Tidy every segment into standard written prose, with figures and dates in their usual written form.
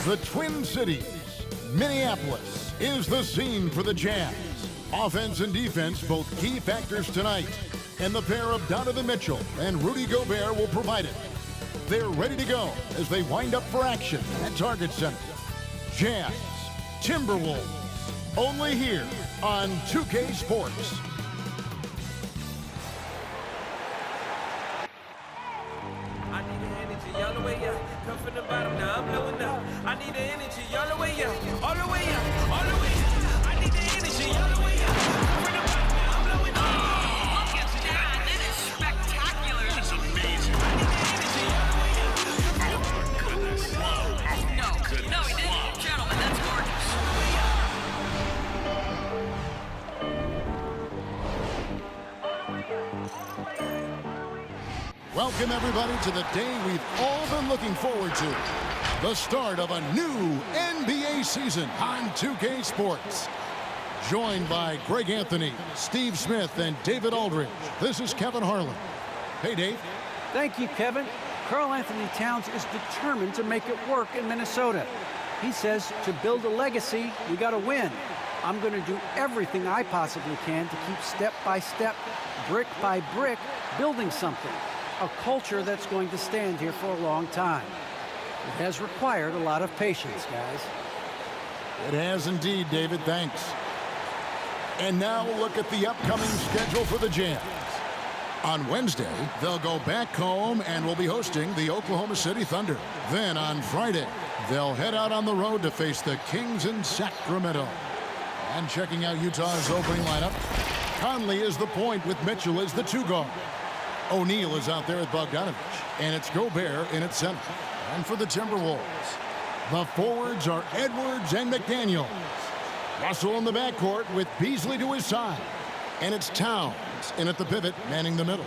The Twin Cities, Minneapolis, is the scene for the Jazz. Offense and defense, both key factors tonight. And the pair of Donovan Mitchell and Rudy Gobert will provide it. They're ready to go as they wind up for action at Target Center. Jazz, Timberwolves, only here on 2K Sports. I need the energy all the way up. Come from the bottom, now I'm blowing up. I need the energy all the way up. All the way up, all the way up. I need the energy all the way up. Come from the bottom, now I'm blowing up. Oh, look at that. That is spectacular. That's amazing. I need the energy all the way up. Oh, my goodness. Wow. No, he didn't. Gentlemen, that's gorgeous. Welcome, everybody, to the day we've all been looking forward to. The start of a new NBA season on 2K Sports. Joined by Greg Anthony, Steve Smith, and David Aldridge, this is Kevin Harlan. Hey, Dave. Thank you, Kevin. Karl Anthony Towns is determined to make it work in Minnesota. He says to build a legacy, we got to win. I'm going to do everything I possibly can to keep step by step, brick by brick, building something. A culture that's going to stand here for a long time. It has required a lot of patience, guys. It has indeed, David. Thanks. And now look at the upcoming schedule for the Jazz. On Wednesday, they'll go back home and will be hosting the Oklahoma City Thunder. Then on Friday, they'll head out on the road to face the Kings in Sacramento. And checking out Utah's opening lineup, Conley is the point with Mitchell as the two guard. O'Neal is out there at Bogdanovich, and it's Gobert in at center. And for the Timberwolves, the forwards are Edwards and McDaniels. Russell in the backcourt with Beasley to his side. And it's Towns in at the pivot, manning the middle.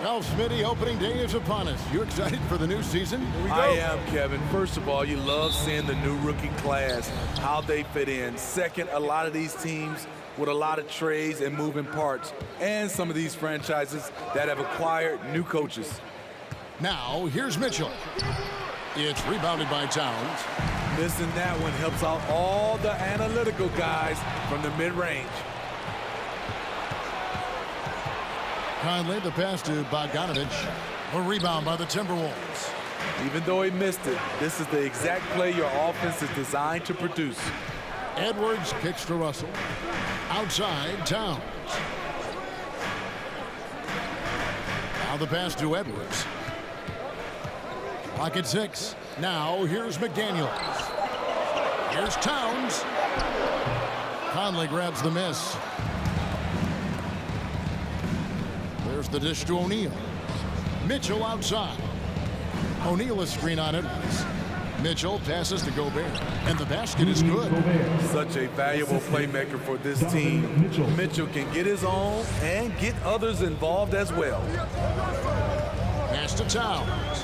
Well, Smitty, opening day is upon us. You excited for the new season? Here we go. I am, Kevin. First of all, you love seeing the new rookie class, how they fit in. Second, a lot of these teams with a lot of trades and moving parts, and some of these franchises that have acquired new coaches. Now, here's Mitchell. It's rebounded by Towns. Missing that one helps out all the analytical guys from the mid-range. Conley, the pass to Bogdanovich. A rebound by the Timberwolves. Even though he missed it, this is the exact play your offense is designed to produce. Edwards kicks to Russell. Outside, Towns. Now the pass to Edwards. Clock at 6. Now here's McDaniels. Here's Towns. Conley grabs the miss. There's the dish to O'Neal. Mitchell outside. O'Neal is screen on Edwards. Mitchell passes to Gobert, and the basket is good. Such a valuable playmaker for this team. Mitchell can get his own and get others involved as well. Pass to Towns.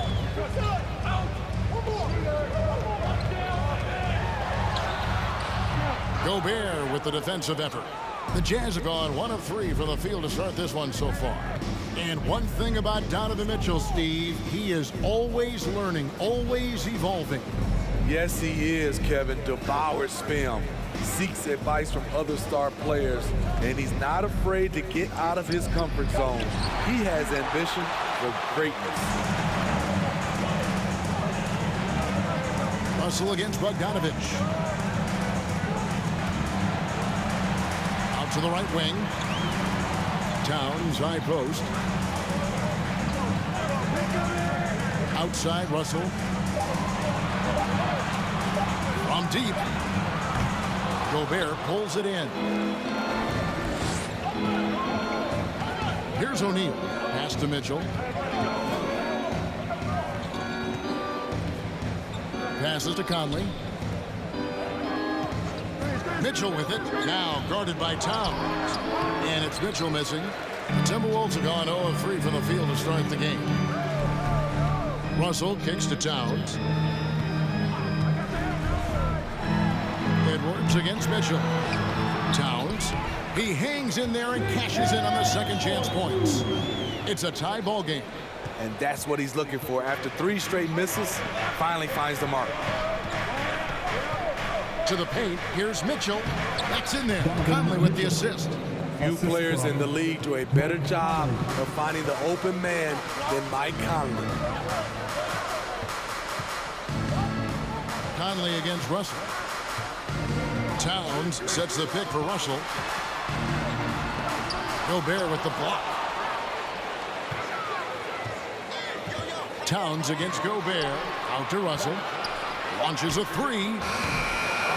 Gobert with the defensive effort. The Jazz have gone 1 of 3 from the field to start this one so far. And one thing about Donovan Mitchell, Steve, he is always learning, always evolving. Yes, he is, Kevin. Devours film, seeks advice from other star players, and he's not afraid to get out of his comfort zone. He has ambition for greatness. Russell against Bogdanovich. Out to the right wing. Towns, high post. Outside, Russell. From deep. Gobert pulls it in. Here's O'Neal. Pass to Mitchell. Passes to Conley. Mitchell with it. Now guarded by Towns. And it's Mitchell missing. The Timberwolves have gone 0 of 3 from the field to start the game. Russell kicks to Towns. Edwards against Mitchell. Towns. He hangs in there and cashes in on the second chance points. It's a tie ball game. And that's what he's looking for. After 3 straight misses, finally finds the mark. To the paint, here's Mitchell. That's in there. Conley with the assist. Few players in the league do a better job of finding the open man than Mike Conley. Conley against Russell. Towns sets the pick for Russell. Gobert with the block. Towns against Gobert. Out to Russell. Launches a three.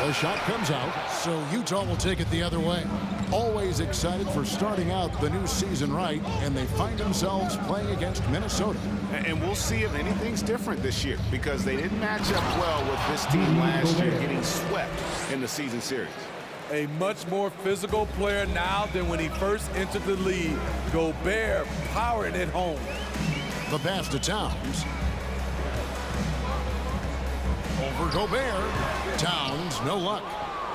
The shot comes out, so Utah will take it the other way. Always excited for starting out the new season right, and they find themselves playing against Minnesota. And we'll see if anything's different this year, because they didn't match up well with this team last year, getting swept in the season series. A much more physical player now than when he first entered the league. Gobert powering it home. The pass to Towns. Over Gobert. Towns, no luck.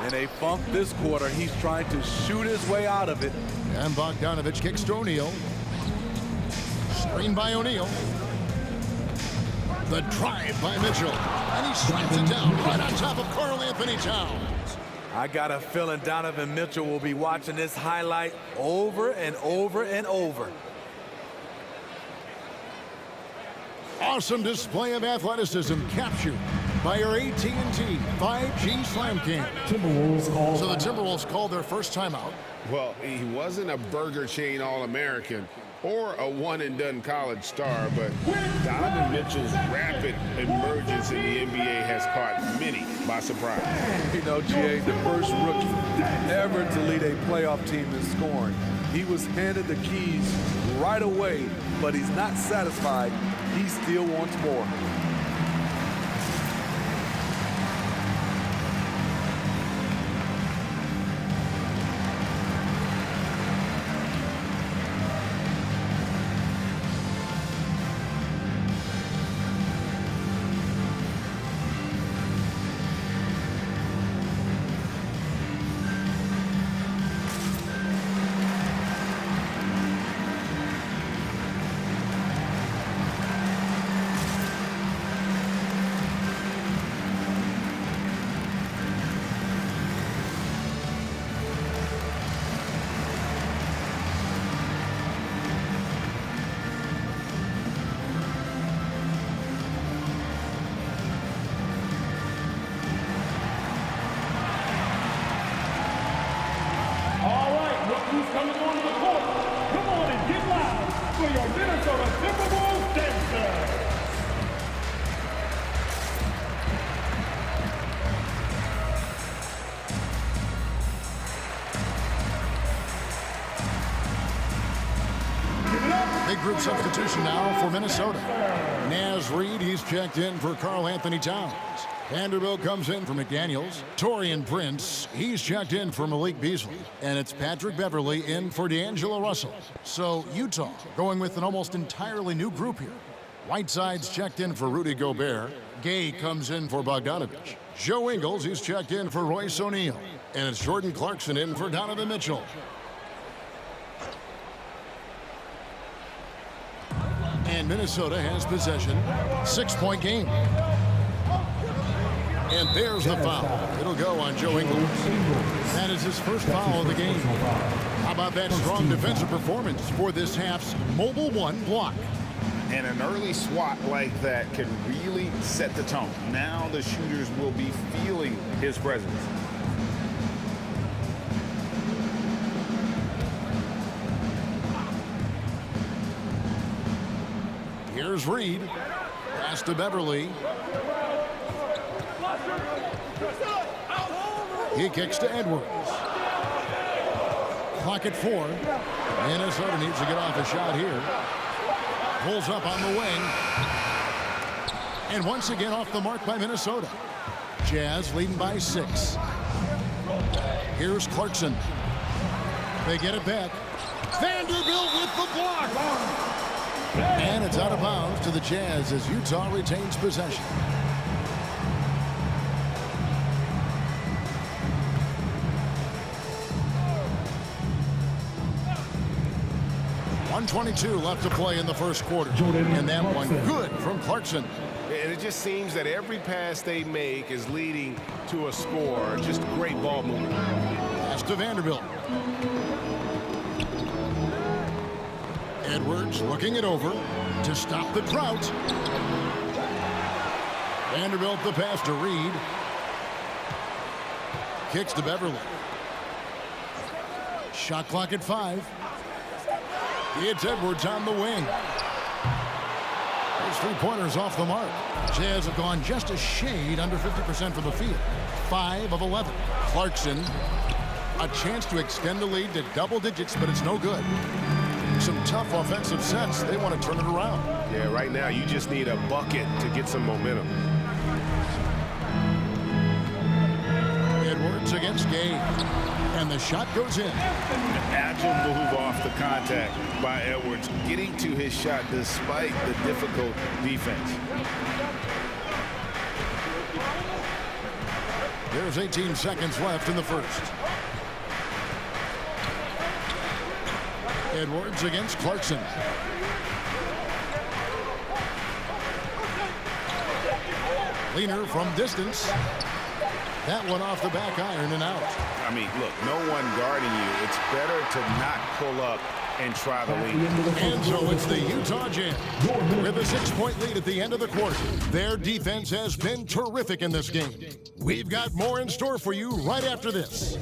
And they funk this quarter. He's trying to shoot his way out of it. And Bogdanovich kicks to O'Neal. Screen by O'Neal. The drive by Mitchell. And he slaps it down right on top of Karl Anthony Towns. I got a feeling Donovan Mitchell will be watching this highlight over and over and over. Awesome display of athleticism captured by our AT&T 5G Slam Cam. So the Timberwolves called their first timeout. Well, he wasn't a Burger Chain All-American or a one-and-done college star, but Donovan Mitchell's rapid emergence in the NBA has caught many by surprise. You know, GA, the first rookie ever to lead a playoff team in scoring. He was handed the keys right away, but he's not satisfied. He still wants more. Big group substitution now for Minnesota. Naz Reid, he's checked in for Karl Anthony Towns. Vanderbilt comes in for McDaniels. Taurean Prince, he's checked in for Malik Beasley. And it's Patrick Beverley in for D'Angelo Russell. So Utah going with an almost entirely new group here. Whiteside's checked in for Rudy Gobert. Gay comes in for Bogdanovich. Joe Ingles, he's checked in for Royce O'Neal. And it's Jordan Clarkson in for Donovan Mitchell. And Minnesota has possession. 6-point game. And there's the foul. It'll go on Joe Ingles. That is his first foul of the game. How about that strong defensive performance for this half's Mobile One block? And an early swat like that can really set the tone. Now the shooters will be feeling his presence. Here's Reid. Pass to Beverley. He kicks to Edwards. Clock at 4. Minnesota needs to get off a shot here. Pulls up on the wing. And once again off the mark by Minnesota. Jazz leading by 6. Here's Clarkson. They get it back. Vanderbilt with the block. And it's out of bounds to the Jazz as Utah retains possession. .122 left to play in the first quarter. And that one good from Clarkson. And it just seems that every pass they make is leading to a score. Just great ball movement. Pass to Vanderbilt. Edwards looking it over to stop the drought. Vanderbilt the pass to Reed. Kicks to Beverly. Shot clock at 5. It's Edwards on the wing. Those three-pointers off the mark. Jazz have gone just a shade under 50% from the field. 5 of 11. Clarkson, a chance to extend the lead to double digits, but it's no good. Some tough offensive sets. They want to turn it around. Yeah, right now you just need a bucket to get some momentum. Edwards against Gay. And the shot goes in. An agile move off the contact by Edwards, getting to his shot despite the difficult defense. There's 18 seconds left in the first. Edwards against Clarkson. Leaner from distance. That one off the back iron and out. I mean, look, no one guarding you. It's better to not pull up and try the lead. And so it's the Utah Jazz with a 6-point lead at the end of the quarter. Their defense has been terrific in this game. We've got more in store for you right after this.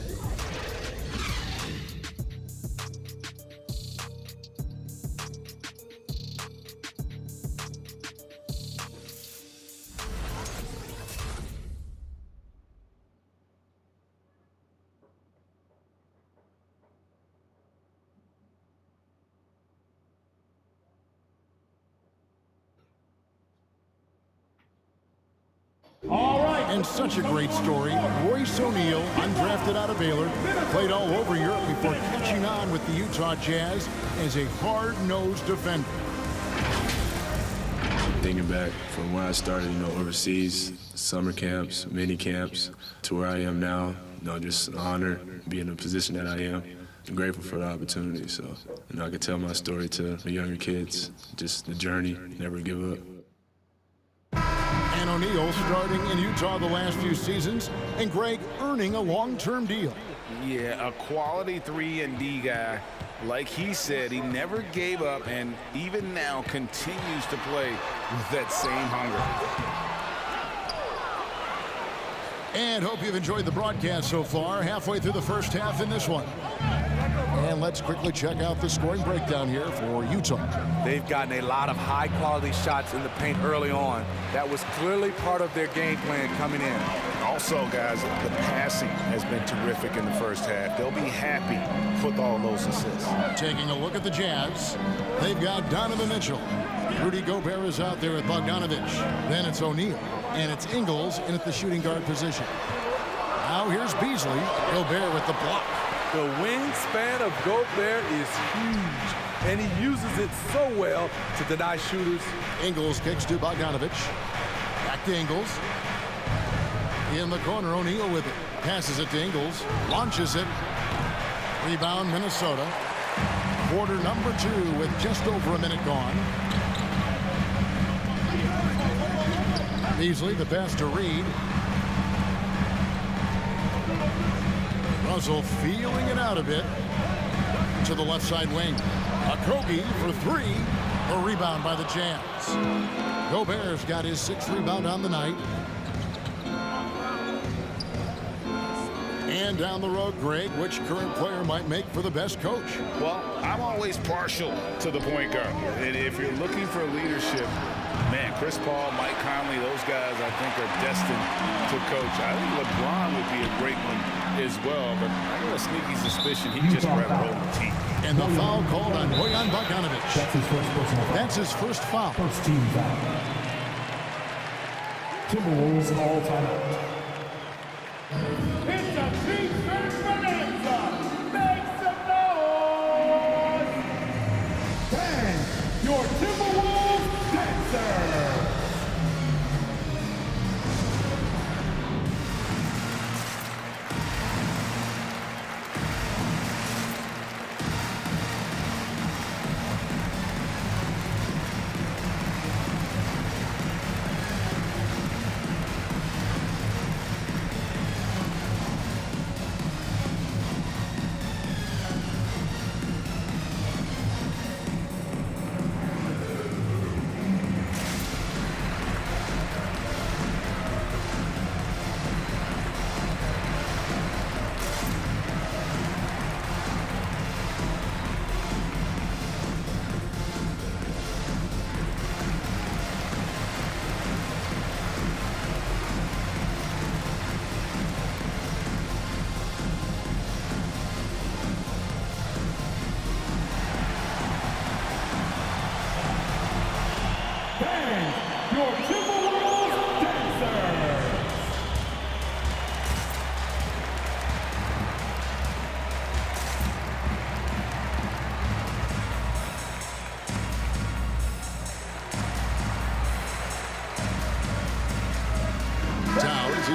And such a great story. Royce O'Neal, undrafted out of Baylor, played all over Europe before catching on with the Utah Jazz as a hard-nosed defender. Thinking back from where I started, overseas, summer camps, mini camps, to where I am now, just an honor to be in the position that I am. I'm grateful for the opportunity, so I can tell my story to the younger kids, just the journey, never give up. And O'Neal starting in Utah the last few seasons, and Greg earning a long-term deal. Yeah, a quality 3-and-D guy. Like he said, he never gave up, and even now continues to play with that same hunger. And hope you've enjoyed the broadcast so far. Halfway through the first half in this one. And let's quickly check out the scoring breakdown here for Utah. They've gotten a lot of high-quality shots in the paint early on. That was clearly part of their game plan coming in. Also, guys, the passing has been terrific in the first half. They'll be happy with all those assists. Taking a look at the Jazz, they've got Donovan Mitchell. Rudy Gobert is out there with Bogdanovich. Then it's O'Neal, and it's Ingles in at the shooting guard position. Now here's Beasley. Gobert with the block. The wingspan of Gobert is huge, and he uses it so well to deny shooters. Ingles kicks to Bogdanovich. Back to Ingles. In the corner, O'Neal with it. Passes it to Ingles. Launches it. Rebound, Minnesota. Quarter number 2 with just over a minute gone. Beasley, the pass to Reed. Russell feeling it out a bit to the left side wing. Okogie for 3. A rebound by the Jazz. Gobert's got his 6th rebound on the night. And down the road, Greg, which current player might make for the best coach? Well, I'm always partial to the point guard. And if you're looking for leadership, man, Chris Paul, Mike Conley, those guys I think are destined to coach. I think LeBron would be a great one as well, but I got a sneaky suspicion he just grabbed hold of the team. And the foul called on Bojan Bogdanovich. That's his first foul. First team foul. Timberwolves all time out. It's a defense bonanza. Make some noise. And your Timberwolves dancer.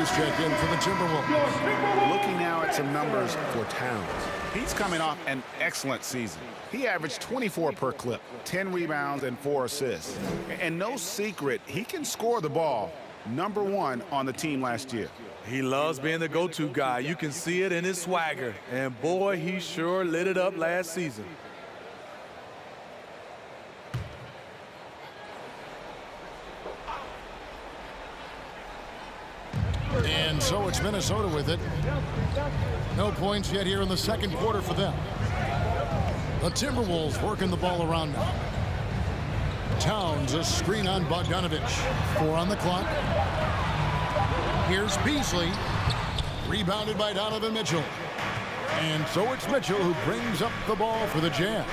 he's checked in for the Timberwolves. Looking now at some numbers for Towns. He's coming off an excellent season. He averaged 24 per clip, 10 rebounds, and 4 assists. And no secret, he can score the ball. #1 on the team last year. He loves being the go-to guy. You can see it in his swagger. And boy, he sure lit it up last season. And so it's Minnesota with it. No points yet here in the second quarter for them. The Timberwolves working the ball around now. Towns, a screen on Bogdanovich. 4 on the clock. Here's Beasley. Rebounded by Donovan Mitchell. And so it's Mitchell who brings up the ball for the Jazz.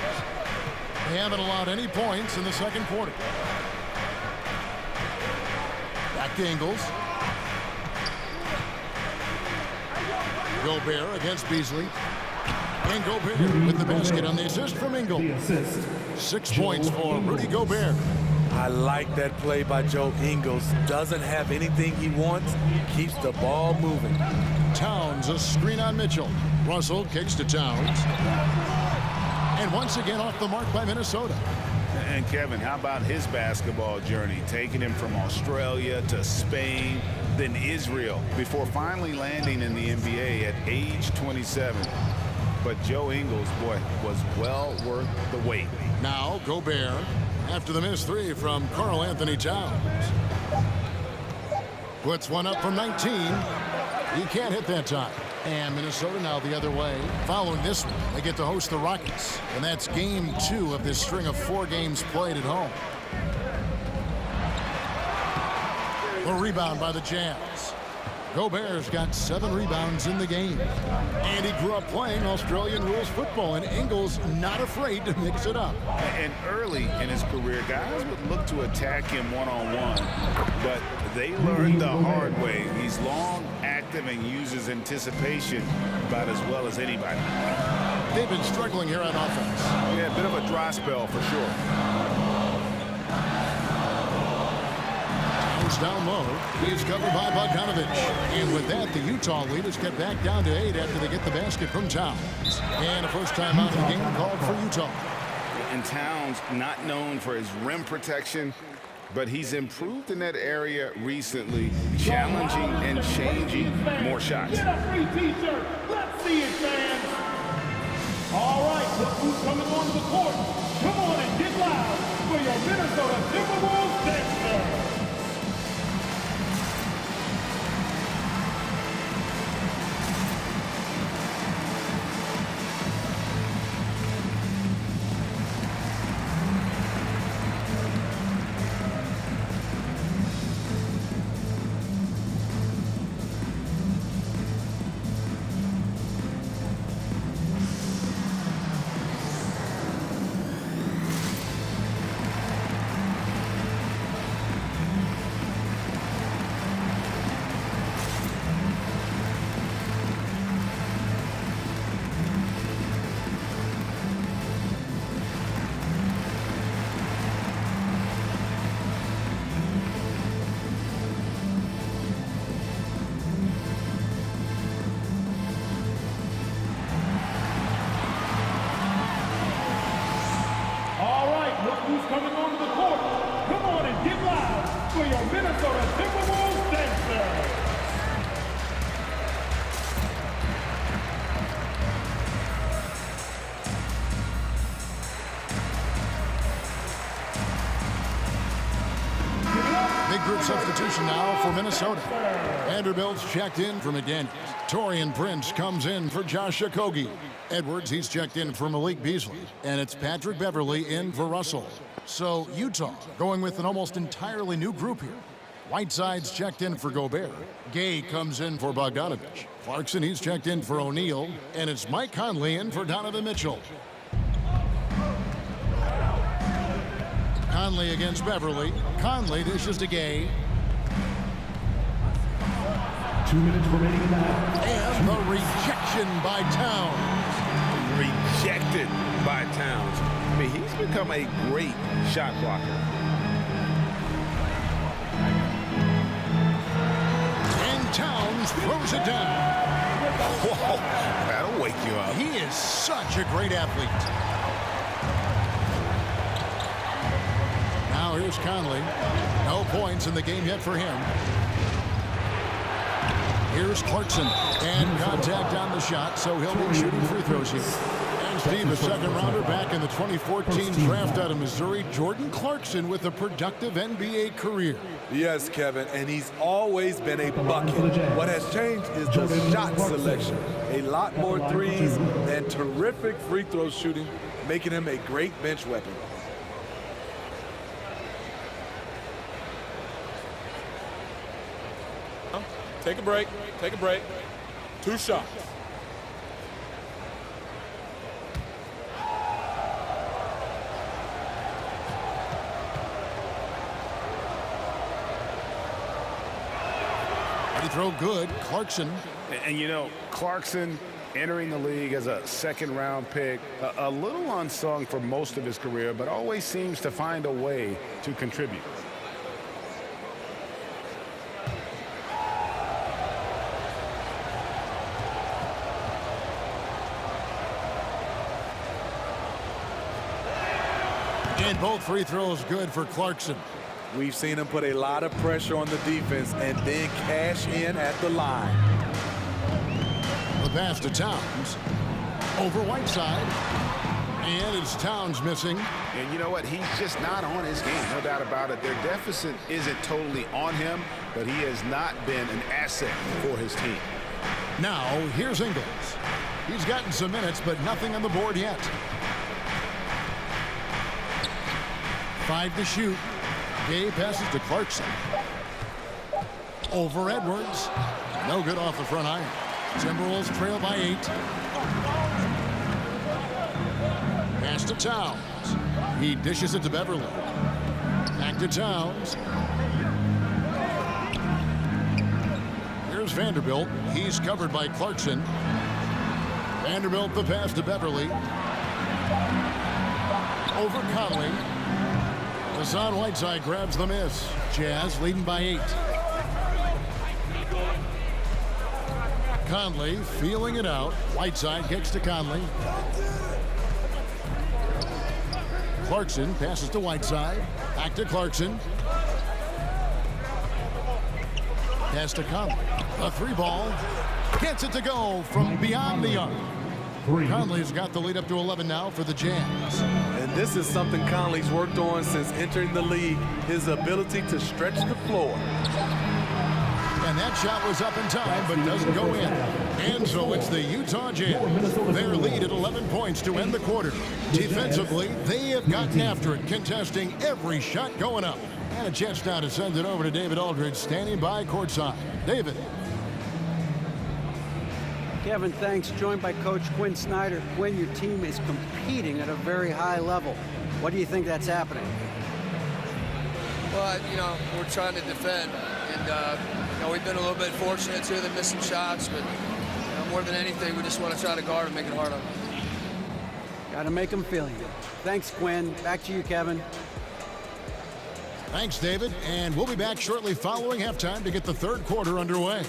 They haven't allowed any points in the second quarter. Back to Ingles. Gobert against Beasley. And Gobert with the basket on the assist from Ingles. 6 points for Rudy Gobert. I like that play by Joe Ingles. Doesn't have anything he wants. Keeps the ball moving. Towns, a screen on Mitchell. Russell kicks to Towns. And once again off the mark by Minnesota. And Kevin, how about his basketball journey? Taking him from Australia to Spain, then Israel, before finally landing in the NBA at age 27. But Joe Ingles, boy, was well worth the wait. Now Gobert after the missed 3 from Karl Anthony Towns. Puts one up from 19. He can't hit that time. And Minnesota now the other way. Following this one, they get to host the Rockets. And that's game 2 of this string of 4 games played at home. A rebound by the Jazz. Gobert's got 7 rebounds in the game. And he grew up playing Australian rules football, and Ingles not afraid to mix it up. And early in his career, guys would look to attack him one-on-one, but they learned the hard way. He's long, active, and uses anticipation about as well as anybody. They've been struggling here on offense. Yeah, a bit of a dry spell for sure. Down low. He's covered by Bogdanovich. And with that, the Utah lead is cut back down to 8 after they get the basket from Towns. And a first time out of the game called for Utah. And Towns, not known for his rim protection, but he's improved in that area recently, challenging and changing more shots. Get a free t-shirt. Let's see it, fans. All right, look who's coming onto the court. Come on and get loud for your Minnesota Timberwolves Dexter. Who's coming onto the court? Come on and get loud for your Minnesota Timberwolves Dancers. Big group substitution now for Minnesota. Vanderbilt's checked in for McDaniels. Taurean Prince comes in for Josh Okogie. Edwards, he's checked in for Malik Beasley. And it's Patrick Beverley in for Russell. So Utah going with an almost entirely new group here. Whiteside's checked in for Gobert. Gay comes in for Bogdanovich. Clarkson, he's checked in for O'Neal. And it's Mike Conley in for Donovan Mitchell. Conley against Beverley. Conley dishes to Gay. 2 minutes remaining in the half. And the rejection by Towns. Rejected by Towns. I mean, he's become a great shot blocker. And Towns Knocks it down. Whoa, that'll wake you up. He is such a great athlete. Now here's Conley. No points in the game yet for him. Here's Clarkson, and contact on the shot, so he'll be shooting free throws here. And Steve, a second rounder back in the 2014 draft out of Missouri, Jordan Clarkson with a productive NBA career. Yes, Kevin, and he's always been a bucket. What has changed is the shot selection. A lot more threes and terrific free throw shooting, making him a great bench weapon. Take a break. Take a break. 2 shots. Free throw good. Clarkson. And you know, Clarkson entering the league as a second-round pick, a little unsung for most of his career, but always seems to find a way to contribute. And both free throws good for Clarkson. We've seen him put a lot of pressure on the defense and then cash in at the line. The pass to Towns. Over Whiteside. And it's Towns missing. And you know what? He's just not on his game, no doubt about it. Their deficit isn't totally on him, but he has not been an asset for his team. Now, here's Ingles. He's gotten some minutes, but nothing on the board yet. 5 to shoot. Gay passes to Clarkson. Over Edwards. No good off the front iron. Timberwolves trail by 8. Pass to Towns. He dishes it to Beverly. Back to Towns. Here's Vanderbilt. He's covered by Clarkson. Vanderbilt the pass to Beverly. Over Conley. Hassan Whiteside grabs the miss. Jazz leading by 8. Conley feeling it out. Whiteside gets to Conley. Clarkson passes to Whiteside. Back to Clarkson. Pass to Conley. A 3-ball. Gets it to go from beyond the arc. Conley's got the lead up to 11 now for the Jazz. And this is something Conley's worked on since entering the league, his ability to stretch the floor. And that shot was up in time, but doesn't go in. And so it's the Utah Jazz. Their lead at 11 points to end the quarter. Defensively, they have gotten after it, contesting every shot going up. And a chance now to send it over to David Aldridge, standing by courtside. David. Kevin, thanks. Joined by Coach Quinn Snyder. Quinn, your team is competing at a very high level. What do you think that's happening? Well, you know, we're trying to defend. And, you know, we've been a little bit fortunate, too, than missing shots. But, you know, more than anything, we just want to try to guard and make it hard on them. Got to make them feel you. Thanks, Quinn. Back to you, Kevin. Thanks, David. And we'll be back shortly following halftime to get the third quarter underway.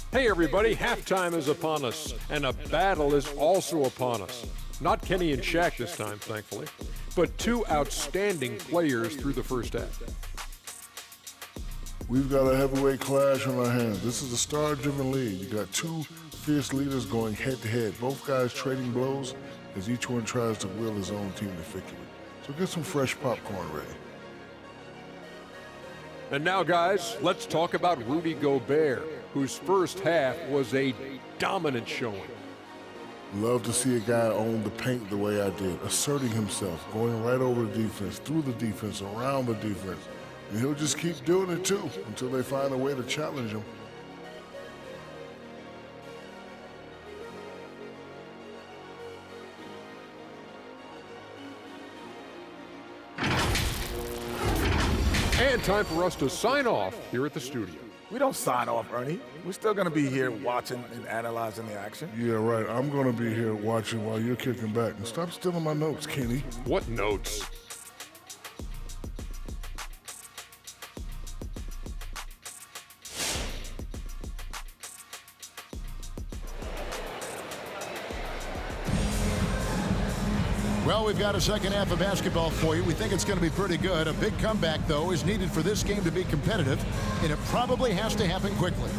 Hey everybody, halftime is upon us, and a battle is also upon us. Not Kenny and Shaq this time, thankfully, but 2 outstanding players through the first half. We've got a heavyweight clash on our hands. This is a star-driven league. You got 2 fierce leaders going head-to-head, both guys trading blows as each one tries to will his own team to victory. So get some fresh popcorn ready. And now, guys, let's talk about Rudy Gobert, whose first half was a dominant showing. Love to see a guy own the paint the way I did, asserting himself, going right over the defense, through the defense, around the defense. And he'll just keep doing it, too, until they find a way to challenge him. And time for us to sign off here at the studio. We don't sign off, Ernie. We're still going to be here watching and analyzing the action. Yeah, right. I'm going to be here watching while you're kicking back. And stop stealing my notes, Kenny. What notes? Well, we've got a second half of basketball for you. We think it's going to be pretty good. A big comeback, though, is needed for this game to be competitive, and it probably has to happen quickly.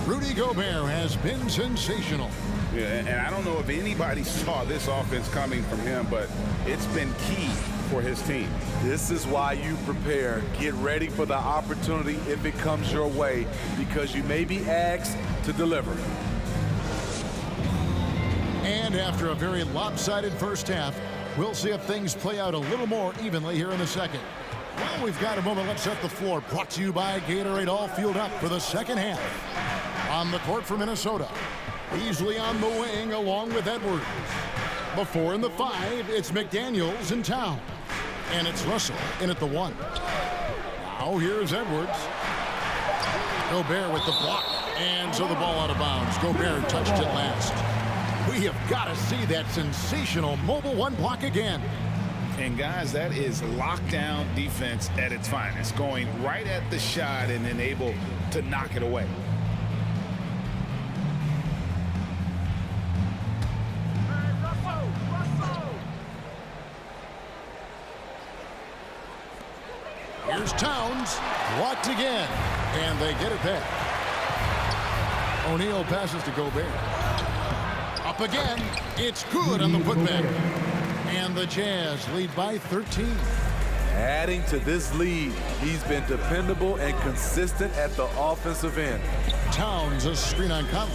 Rudy Gobert has been sensational. Yeah, and I don't know if anybody saw this offense coming from him, but it's been key for his team. This is why you prepare. Get ready for the opportunity if it comes your way, because you may be asked to deliver. And after a very lopsided first half, we'll see if things play out a little more evenly here in the second. Well, we've got a moment. Let's set the floor. Brought to you by Gatorade, all fueled up for the second half. On the court for Minnesota, Beasley on the wing along with Edwards. Before in the 5, it's McDaniels in town. And it's Russell in at the 1. Now here's Edwards. Gobert with the block. And so the ball out of bounds. Gobert touched it last. We have got to see that sensational mobile 1 block again. And guys, that is lockdown defense at its finest. Going right at the shot and then able to knock it away. Here's Towns, blocked again, and they get it back. O'Neal passes to Gobert. Up again, it's good on the putback. And the Jazz lead by 13. Adding to this lead, he's been dependable and consistent at the offensive end. Towns, a screen on Conley.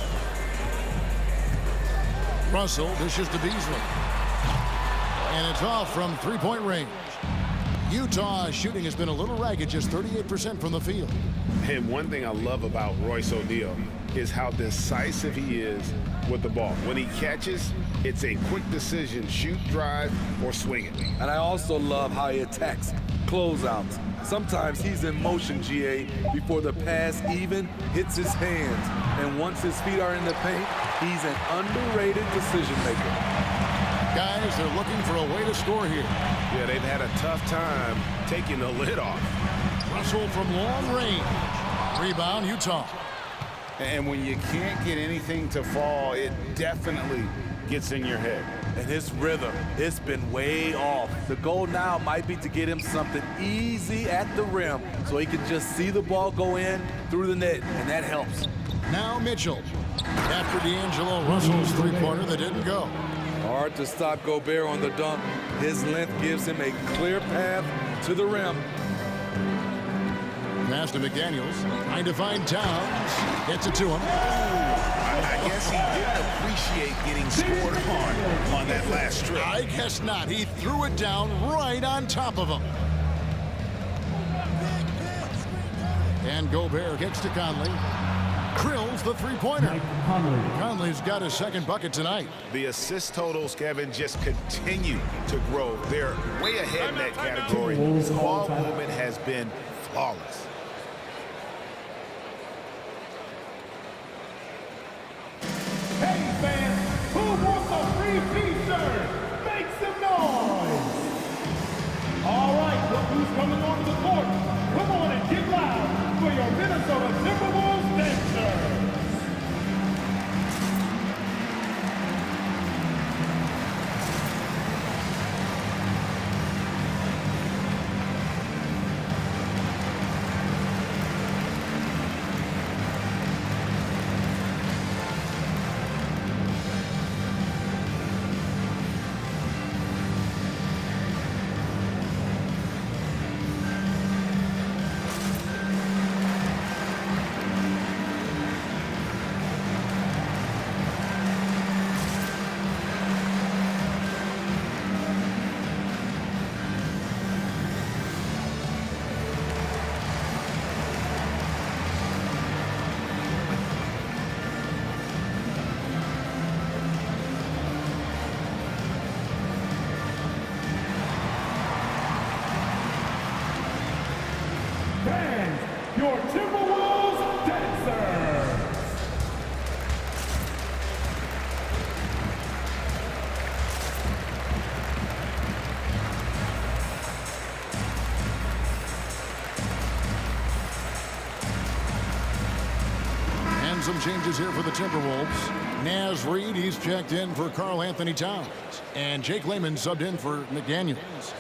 Russell dishes to Beasley. And it's off from three-point range. Utah's shooting has been a little ragged, just 38% from the field. And one thing I love about Royce O'Neal is how decisive he is with the ball. When he catches, it's a quick decision, shoot, drive, or swing it. And I also love how he attacks closeouts. Sometimes he's in motion, GA, before the pass even hits his hands. And once his feet are in the paint, he's an underrated decision maker. Guys, they're looking for a way to score here. Yeah, they've had a tough time taking the lid off. Russell from long range. Rebound, Utah. And when you can't get anything to fall, it definitely gets in your head. And his rhythm, it's been way off. The goal now might be to get him something easy at the rim so he can just see the ball go in through the net, and that helps. Now Mitchell. After D'Angelo Russell's three-pointer that didn't go. Hard to stop Gobert on the dunk. His length gives him a clear path to the rim. Pass to McDaniels. Trying to find Towns. Gets it to him. I guess he didn't appreciate getting scored on that last trip. I guess not. He threw it down right on top of him. And Gobert gets to Conley. Drills the three-pointer. Conley's got his second bucket tonight. The assist totals, Kevin, just continue to grow. They're way ahead in that category. Ball movement has been flawless. Hey fans, who wants a free t-shirt? Make some noise! All right, look who's coming onto the court. Come on and get loud for your Minnesota Timberwolves dancers. Fans, your Timberwolves dancers! And some changes here for the Timberwolves. Naz Reid, he's checked in for Karl Anthony Towns. And Jake Layman subbed in for McDaniels.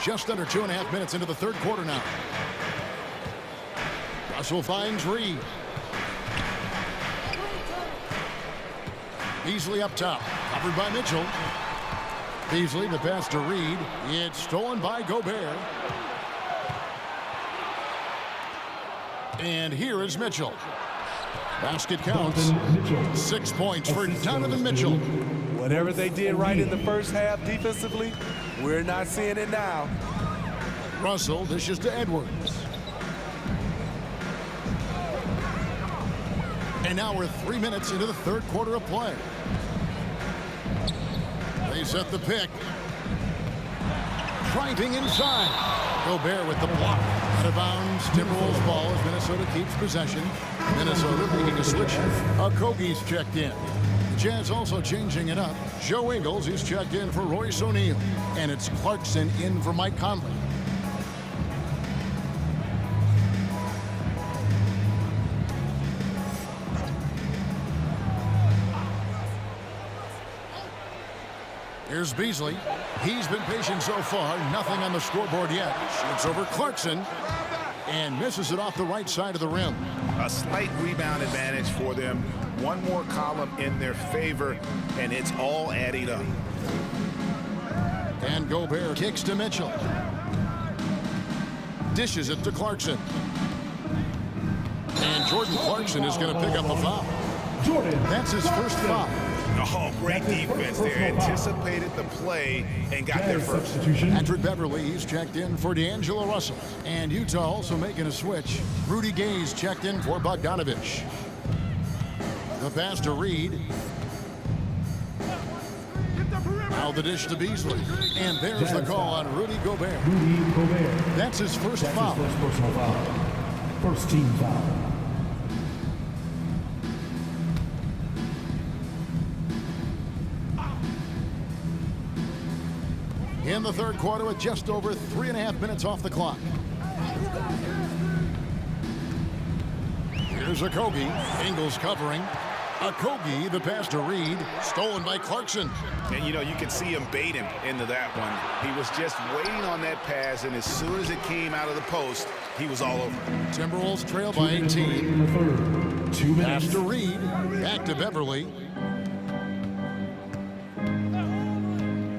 Just under 2.5 minutes into the third quarter now. Russell finds Reid. Beasley up top, covered by Mitchell. Beasley, the pass to Reid. It's stolen by Gobert. And here is Mitchell. Basket counts. 6 points for Donovan Mitchell. Whatever they did right in the first half defensively, we're not seeing it now. Russell dishes to Edwards. And now we're 3 minutes into the third quarter of play. They set the pick. Driving inside. Gobert with the block. Out of bounds. Timberwolves ball as Minnesota keeps possession. Minnesota making a switch. Okogie's checked in. The Jazz also changing it up. Joe Ingles, he's checked in for Royce O'Neal. And it's Clarkson in for Mike Conley. Here's Beasley. He's been patient so far. Nothing on the scoreboard yet. Shoots over Clarkson and misses it off the right side of the rim. A slight rebound advantage for them. One more column in their favor, and it's all adding up. And Gobert kicks to Mitchell. Dishes it to Clarkson. And Jordan Clarkson is going to pick up a foul. That's his first foul. Oh, great defense there. Anticipated the play and got there first. Patrick Beverly, he's checked in for D'Angelo Russell. And Utah also making a switch. Rudy Gay's checked in for Bogdanovich. The pass to Reid. Now the dish to Beasley. And there's the call on Rudy Gobert. That's his first foul. First personal foul. First team foul. In the third quarter with just over 3.5 minutes off the clock. Here's Okogie. Ingles covering. Okogie, the pass to Reid. Stolen by Clarkson. And, you know, you could see him bait him into that one. He was just waiting on that pass, and as soon as it came out of the post, he was all over. Timberwolves trail by 18. 2 minutes. Pass to Reid. Back to Beverly.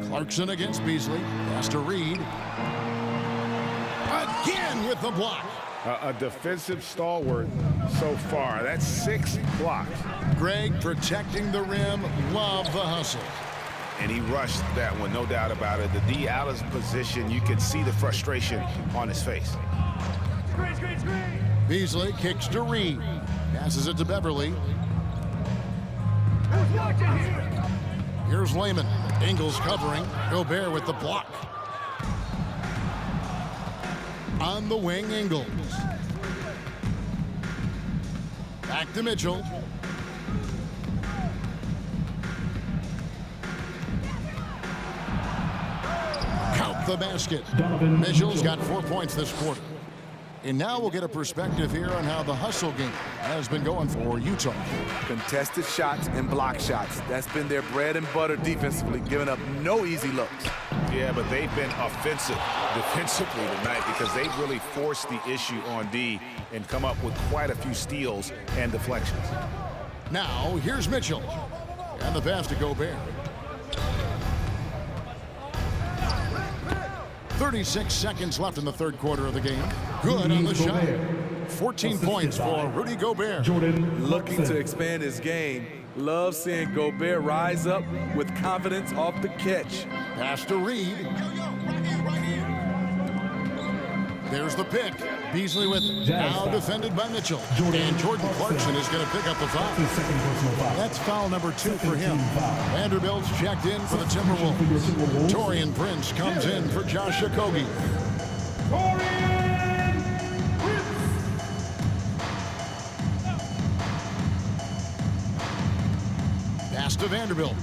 Clarkson against Beasley. Pass to Reid. Again with the block. A defensive stalwart so far. That's 6 blocks. Greg protecting the rim. Love the hustle. And he rushed that one, no doubt about it. The D out of position. You can see the frustration on his face. Beasley kicks to Reid. Passes it to Beverly. Here's Layman. Ingles covering. Gobert with the block. On the wing, Ingles. Back to Mitchell. Count the basket. Mitchell's got 4 points this quarter. And now we'll get a perspective here on how the hustle game has been going for Utah. Contested shots and block shots. That's been their bread and butter defensively, giving up no easy looks. Yeah, but they've been offensive defensively tonight because they've really forced the issue on D and come up with quite a few steals and deflections. Now, here's Mitchell. And the pass to Gobert. 36 seconds left in the third quarter of the game. Good on the shot. 14 points for Rudy Gobert. Looking to expand his game. Love seeing Gobert rise up with confidence off the catch. Pass to Reid. There's the pick. Beasley with it. Now defended by Mitchell. And Jordan Clarkson is going to pick up the foul. That's foul number 2 for him. Vanderbilt's checked in for the Timberwolves. Taurean Prince comes in for Josh Okogie. Pass to Vanderbilt.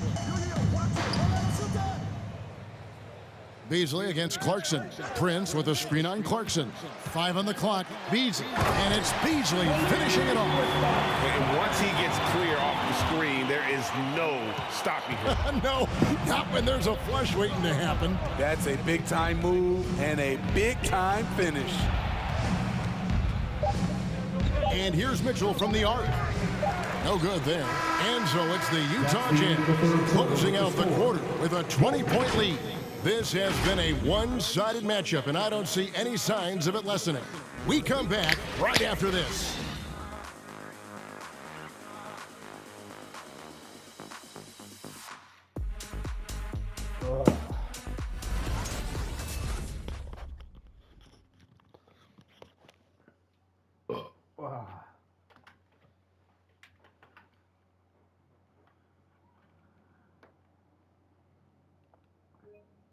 Beasley against Clarkson. Prince with a screen on Clarkson. 5 on the clock. Beasley. And it's Beasley finishing it off. And once he gets clear off the screen, there is no stopping him. No, not when there's a flush waiting to happen. That's a big-time move and a big-time finish. And here's Mitchell from the arc. No good there. And so it's the Utah Jazz closing out the quarter with a 20-point lead. This has been a one-sided matchup, and I don't see any signs of it lessening. We come back right after this.